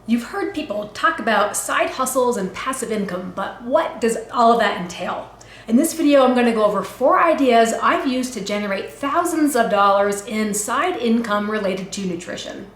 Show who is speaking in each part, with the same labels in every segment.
Speaker 1: You've heard people talk about side hustles and passive income, but what does all of that entail? In this video, I'm going to go over 4 ideas I've used to generate thousands of dollars in side income related to nutrition.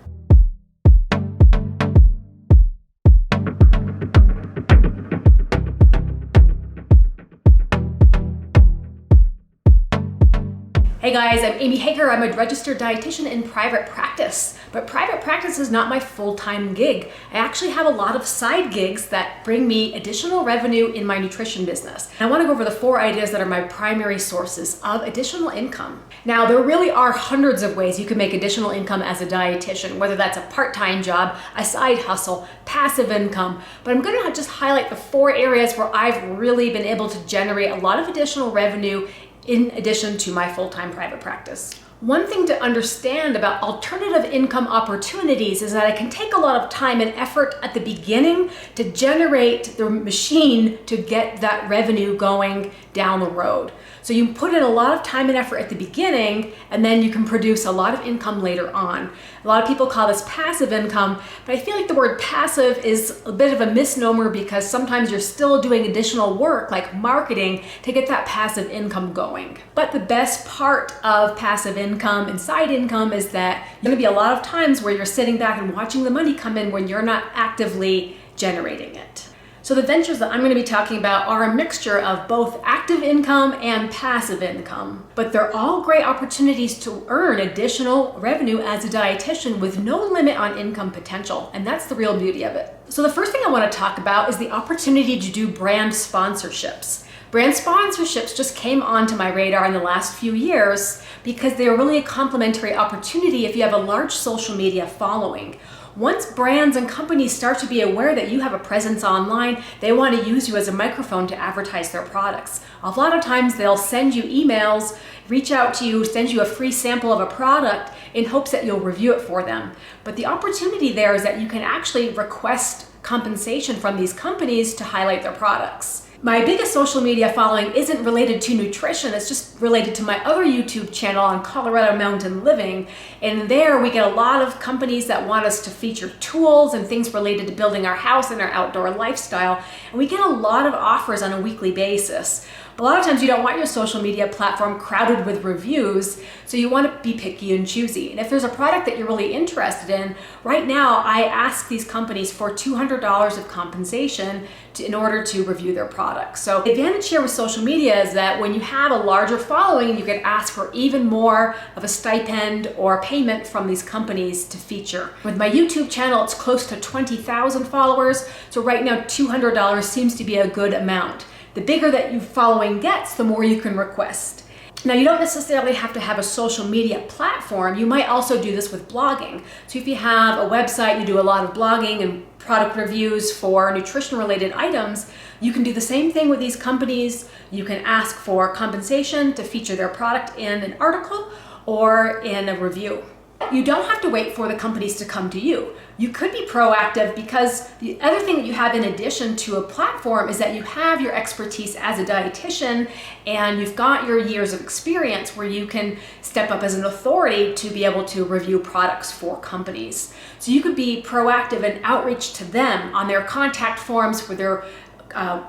Speaker 1: Hey guys, I'm Amy Hager. I'm a registered dietitian in private practice, but private practice is not my full-time gig. I actually have a lot of side gigs that bring me additional revenue in my nutrition business. And I want to go over the 4 ideas that are my primary sources of additional income. Now, there really are hundreds of ways you can make additional income as a dietitian, whether that's a part-time job, a side hustle, passive income, but I'm going to just highlight the 4 areas where I've really been able to generate a lot of additional revenue in addition to my full-time private practice. One thing to understand about alternative income opportunities is that it can take a lot of time and effort at the beginning to generate the machine to get that revenue going down the road. So you put in a lot of time and effort at the beginning, and then you can produce a lot of income later on. A lot of people call this passive income, but I feel like the word passive is a bit of a misnomer because sometimes you're still doing additional work like marketing to get that passive income going. But the best part of passive income and side income is that there's going to be a lot of times where you're sitting back and watching the money come in when you're not actively generating it. So the ventures that I'm going to be talking about are a mixture of both active income and passive income, but they're all great opportunities to earn additional revenue as a dietitian with no limit on income potential, and that's the real beauty of it. So the first thing I want to talk about is the opportunity to do brand sponsorships. Brand sponsorships just came onto my radar in the last few years because they're really a complementary opportunity if you have a large social media following. Once brands and companies start to be aware that you have a presence online, they want to use you as a microphone to advertise their products. A lot of times they'll send you emails, reach out to you, send you a free sample of a product in hopes that you'll review it for them. But the opportunity there is that you can actually request compensation from these companies to highlight their products. My biggest social media following isn't related to nutrition, it's just related to my other YouTube channel on Colorado Mountain Living. And there we get a lot of companies that want us to feature tools and things related to building our house and our outdoor lifestyle. And we get a lot of offers on a weekly basis. A lot of times you don't want your social media platform crowded with reviews, so you want to be picky and choosy. And if there's a product that you're really interested in, right now I ask these companies for $200 of compensation in order to review their products. So the advantage here with social media is that when you have a larger following, you can ask for even more of a stipend or payment from these companies to feature. With my YouTube channel, it's close to 20,000 followers, so right now $200 seems to be a good amount. The bigger that your following gets, the more you can request. Now, you don't necessarily have to have a social media platform. You might also do this with blogging. So if you have a website, you do a lot of blogging and product reviews for nutrition-related items, you can do the same thing with these companies. You can ask for compensation to feature their product in an article or in a review. You don't have to wait for the companies to come to you. You could be proactive because the other thing that you have in addition to a platform is that you have your expertise as a dietitian and you've got your years of experience where you can step up as an authority to be able to review products for companies. So you could be proactive and outreach to them on their contact forms for their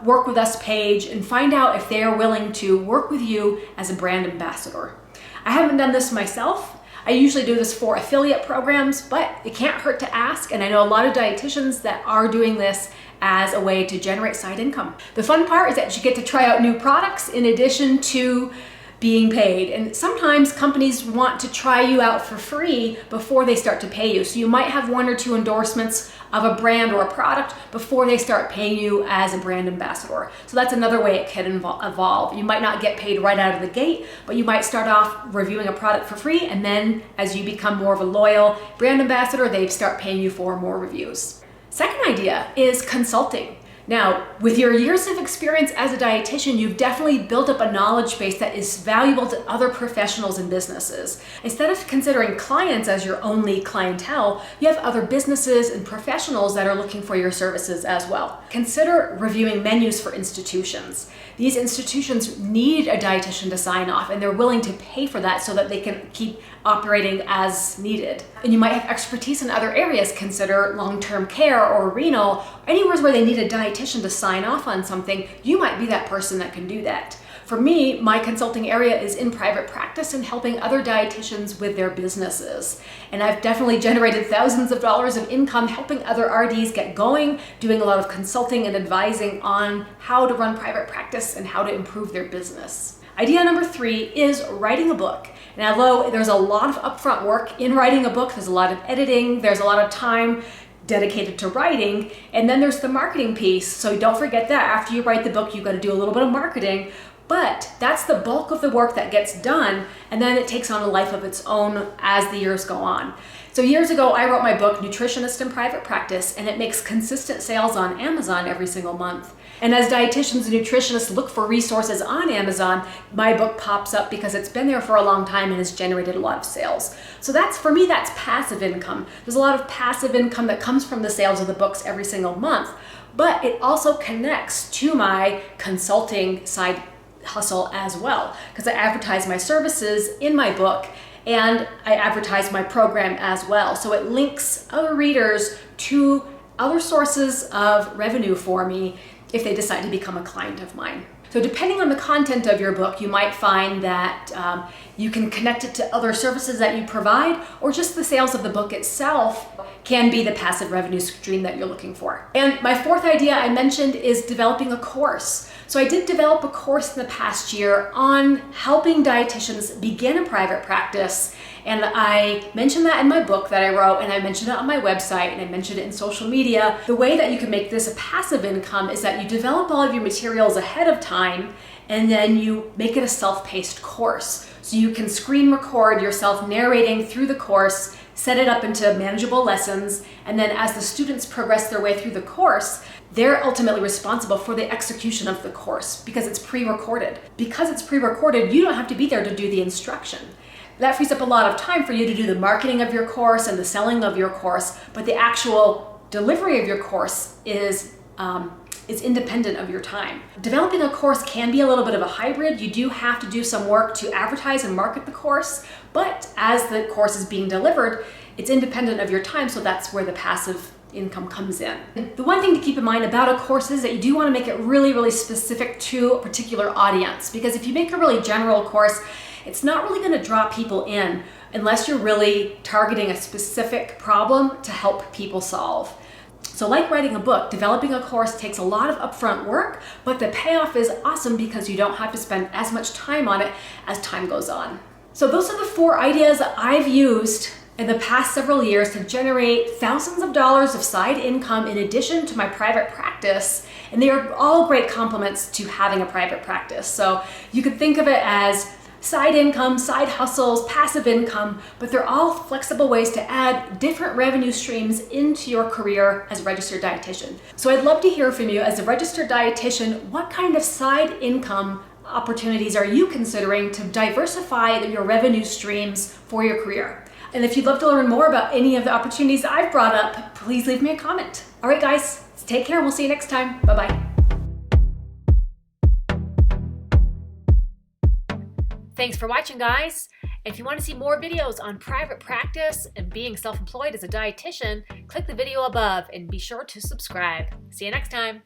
Speaker 1: Work With Us page and find out if they are willing to work with you as a brand ambassador. I haven't done this myself. I usually do this for affiliate programs, but it can't hurt to ask, and I know a lot of dietitians that are doing this as a way to generate side income. The fun part is that you get to try out new products in addition to being paid, and sometimes companies want to try you out for free before they start to pay you. So you might have 1 or 2 endorsements of a brand or a product before they start paying you as a brand ambassador. So that's another way it can evolve. You might not get paid right out of the gate, but you might start off reviewing a product for free, and then as you become more of a loyal brand ambassador, they start paying you for more reviews. Second idea is consulting. Now, with your years of experience as a dietitian, you've definitely built up a knowledge base that is valuable to other professionals and businesses. Instead of considering clients as your only clientele, you have other businesses and professionals that are looking for your services as well. Consider reviewing menus for institutions. These institutions need a dietitian to sign off, and they're willing to pay for that so that they can keep operating as needed. and you might have expertise in other areas. Consider long-term care or renal, anywhere where they need a dietitian to sign off on something. You might be that person that can do that. For me, my consulting area is in private practice and helping other dietitians with their businesses. And I've definitely generated thousands of dollars of income helping other RDs get going, doing a lot of consulting and advising on how to run private practice and how to improve their business. Idea number 3 is writing a book. And although there's a lot of upfront work in writing a book, there's a lot of editing, there's a lot of time dedicated to writing, and then there's the marketing piece. So don't forget that after you write the book, you've got to do a little bit of marketing. But that's the bulk of the work that gets done, and then it takes on a life of its own as the years go on. So years ago, I wrote my book, Nutritionist in Private Practice, and it makes consistent sales on Amazon every single month. And as dietitians and nutritionists look for resources on Amazon, my book pops up because it's been there for a long time and has generated a lot of sales. So that's, for me, that's passive income. There's a lot of passive income that comes from the sales of the books every single month, but it also connects to my consulting side hustle as well, because I advertise my services in my book and I advertise my program as well. So it links other readers to other sources of revenue for me if they decide to become a client of mine. So depending on the content of your book, you might find that you can connect it to other services that you provide, or just the sales of the book itself can be the passive revenue stream that you're looking for. And my 4th idea I mentioned is developing a course. So I did develop a course in the past year on helping dietitians begin a private practice. And I mentioned that in my book that I wrote, and I mentioned it on my website, and I mentioned it in social media. The way that you can make this a passive income is that you develop all of your materials ahead of time, and then you make it a self-paced course. So you can screen record yourself narrating through the course, set it up into manageable lessons, and then as the students progress their way through the course, they're ultimately responsible for the execution of the course because it's pre-recorded. Because it's pre-recorded, you don't have to be there to do the instruction. That frees up a lot of time for you to do the marketing of your course and the selling of your course, but the actual delivery of your course is independent of your time. Developing a course can be a little bit of a hybrid. You do have to do some work to advertise and market the course, but as the course is being delivered, it's independent of your time, so that's where the passive income comes in. The one thing to keep in mind about a course is that you do want to make it really, really specific to a particular audience, because if you make a really general course, it's not really going to draw people in unless you're really targeting a specific problem to help people solve. So like writing a book, developing a course takes a lot of upfront work, but the payoff is awesome because you don't have to spend as much time on it as time goes on. So those are the 4 ideas that I've used in the past several years to generate thousands of dollars of side income in addition to my private practice. And they are all great complements to having a private practice. So you could think of it as side income, side hustles, passive income, but they're all flexible ways to add different revenue streams into your career as a registered dietitian. So I'd love to hear from you as a registered dietitian. What kind of side income opportunities are you considering to diversify your revenue streams for your career? And if you'd love to learn more about any of the opportunities I've brought up, please leave me a comment. All right, guys, take care. We'll see you next time. Bye-bye. Thanks for watching, guys. If you want to see more videos on private practice and being self-employed as a dietitian, click the video above and be sure to subscribe. See you next time.